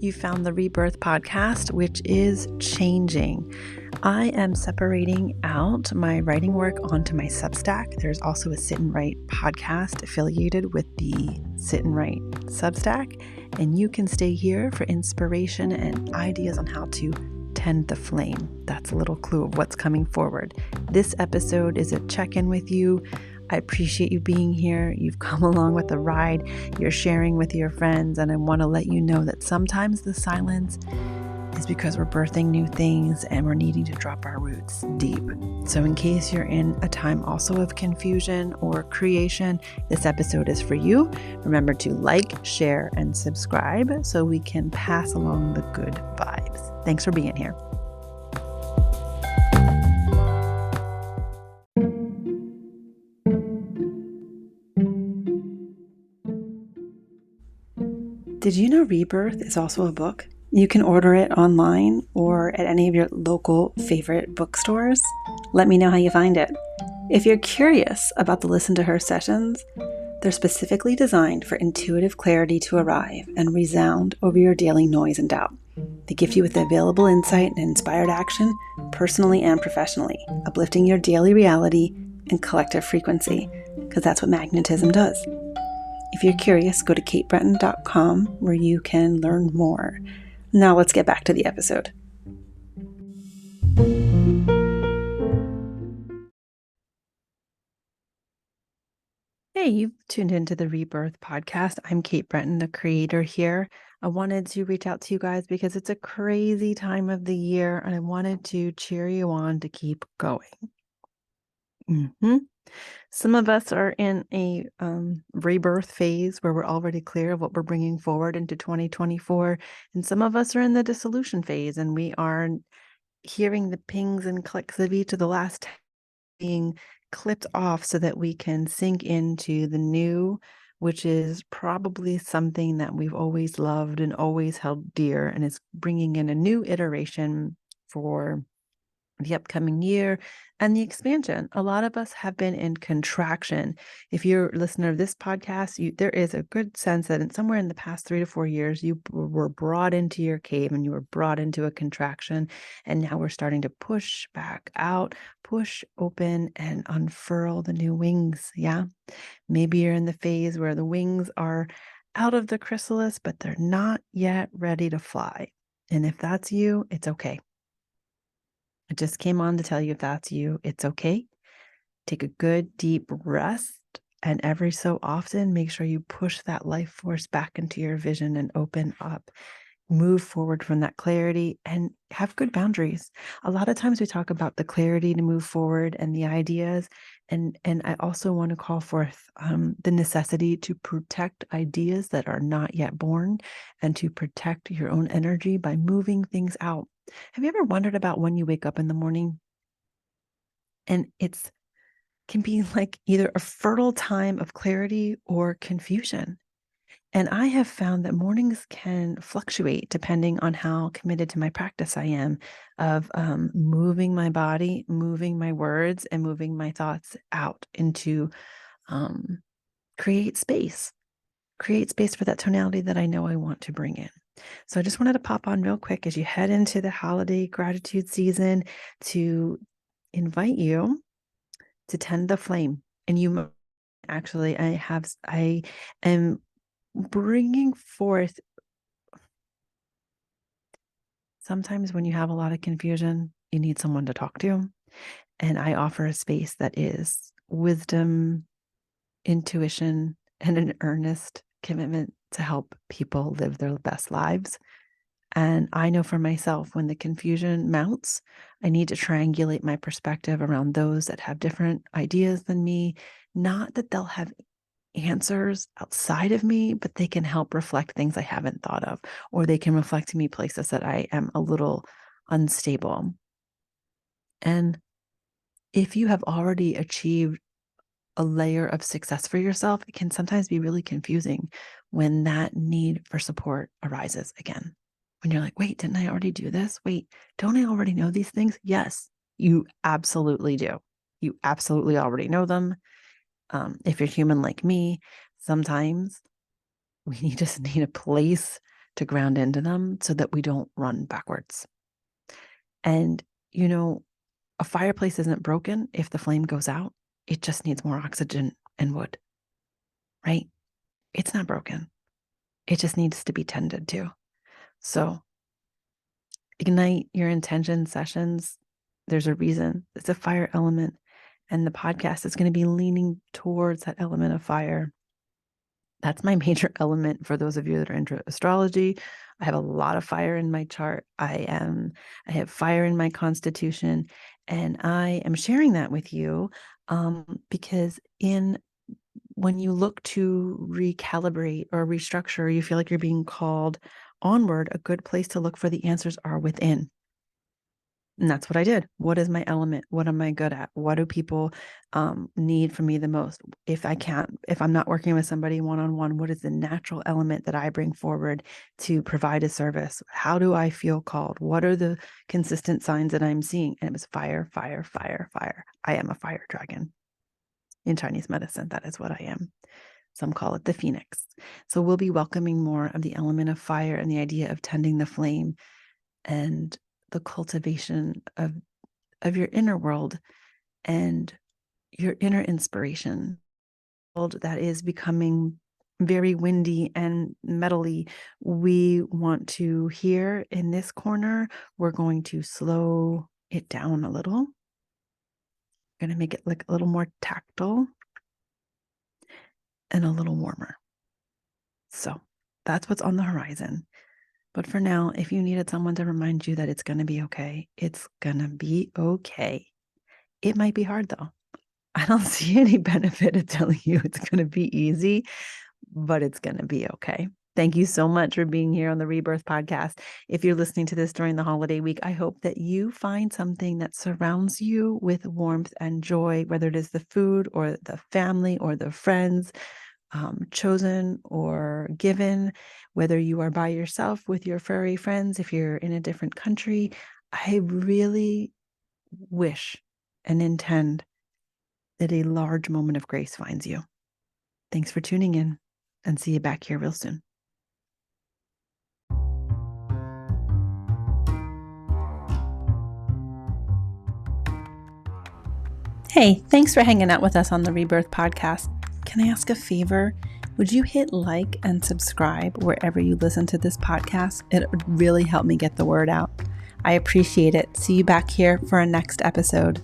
you found the Rebirth podcast, which is changing. I am separating out my writing work onto my Substack. There's also a Sit and Write podcast affiliated with the Sit and Write Substack, and you can stay here for inspiration and ideas on how to tend the flame. That's a little clue of what's coming forward. This episode is a check-in with you. I appreciate you being here. You've come along with the ride. You're sharing with your friends. And I want to let you know that sometimes the silence is because we're birthing new things and we're needing to drop our roots deep. So in case you're in a time also of confusion or creation, this episode is for you. Remember to like, share, and subscribe so we can pass along the good vibes. Thanks for being here. Did you know Rebirth is also a book? You can order it online or at any of your local favorite bookstores. Let me know how you find it. If you're curious about the Listen to Her sessions, they're specifically designed for intuitive clarity to arrive and resound over your daily noise and doubt. They gift you with available insight and inspired action, personally and professionally, uplifting your daily reality and collective frequency, because that's what magnetism does. If you're curious, go to katebretton.com where you can learn more. Now let's get back to the episode. Hey, you've tuned into the Rebirth podcast. I'm Kate Bretton, the creator here. I wanted to reach out to you guys because it's a crazy time of the year and I wanted to cheer you on to keep going. Some of us are in a rebirth phase where we're already clear of what we're bringing forward into 2024. And some of us are in the dissolution phase and we are hearing the pings and clicks of each of the last being clipped off so that we can sink into the new, which is probably something that we've always loved and always held dear and is bringing in a new iteration for the upcoming year and the expansion. A lot of us have been in contraction. If you're a listener of this podcast, there is a good sense that somewhere in the past 3 to 4 years, you were brought into your cave and you were brought into a contraction. And now we're starting to push back out, push open and unfurl the new wings. Yeah. Maybe you're in the phase where the wings are out of the chrysalis, but they're not yet ready to fly. And if that's you, it's okay. I just came on to tell you if that's you, it's okay. Take a good deep rest. And every so often, make sure you push that life force back into your vision and open up. Move forward from that clarity and have good boundaries. A lot of times we talk about the clarity to move forward and the ideas. And I also want to call forth the necessity to protect ideas that are not yet born and to protect your own energy by moving things out. Have you ever wondered about when you wake up in the morning and can be like either a fertile time of clarity or confusion? And I have found that mornings can fluctuate depending on how committed to my practice I am of moving my body, moving my words, and moving my thoughts out into create space for that tonality that I know I want to bring in. So I just wanted to pop on real quick as you head into the holiday gratitude season to invite you to tend the flame. And you actually, I am bringing forth. Sometimes when you have a lot of confusion, you need someone to talk to. And I offer a space that is wisdom, intuition, and an earnest commitment to help people live their best lives. And I know for myself, when the confusion mounts, I need to triangulate my perspective around those that have different ideas than me. Not that they'll have answers outside of me, but they can help reflect things I haven't thought of, or they can reflect to me places that I am a little unstable. And if you have already achieved a layer of success for yourself, it can sometimes be really confusing when that need for support arises again. When you're like, wait, didn't I already do this? Wait, don't I already know these things? Yes, you absolutely do. You absolutely already know them. If you're human like me, sometimes we just need a place to ground into them so that we don't run backwards. And, a fireplace isn't broken if the flame goes out. It just needs more oxygen and wood, right? It's not broken. It just needs to be tended to. So ignite your intention sessions. There's a reason. It's a fire element. And the podcast is going to be leaning towards that element of fire. That's my major element for those of you that are into astrology. I have a lot of fire in my chart. I have fire in my constitution, and I am sharing that with you because when you look to recalibrate or restructure, you feel like you're being called onward, a good place to look for the answers are within. And that's what I did. What is my element? What am I good at? What do people need from me the most? If I'm not working with somebody one-on-one, what is the natural element that I bring forward to provide a service? How do I feel called? What are the consistent signs that I'm seeing? And it was fire, fire, fire, fire. I am a fire dragon. In Chinese medicine, that is what I am. Some call it the phoenix. So we'll be welcoming more of the element of fire and the idea of tending the flame and the cultivation of your inner world and your inner inspiration. World that is becoming very windy and metally. We want to here in this corner, we're going to slow it down a little. We're going to make it like a little more tactile and a little warmer. So that's what's on the horizon. But for now, if you needed someone to remind you that it's going to be okay, it's going to be okay. It might be hard though. I don't see any benefit of telling you it's going to be easy, but it's going to be okay. Thank you so much for being here on the Rebirth Podcast. If you're listening to this during the holiday week, I hope that you find something that surrounds you with warmth and joy, whether it is the food or the family or the friends, chosen or given, whether you are by yourself with your furry friends, if you're in a different country. I really wish and intend that a large moment of grace finds you. Thanks for tuning in, and see you back here real soon. Hey, thanks for hanging out with us on the Rebirth Podcast. Can I ask a favor? Would you hit like and subscribe wherever you listen to this podcast? It would really help me get the word out. I appreciate it. See you back here for our next episode.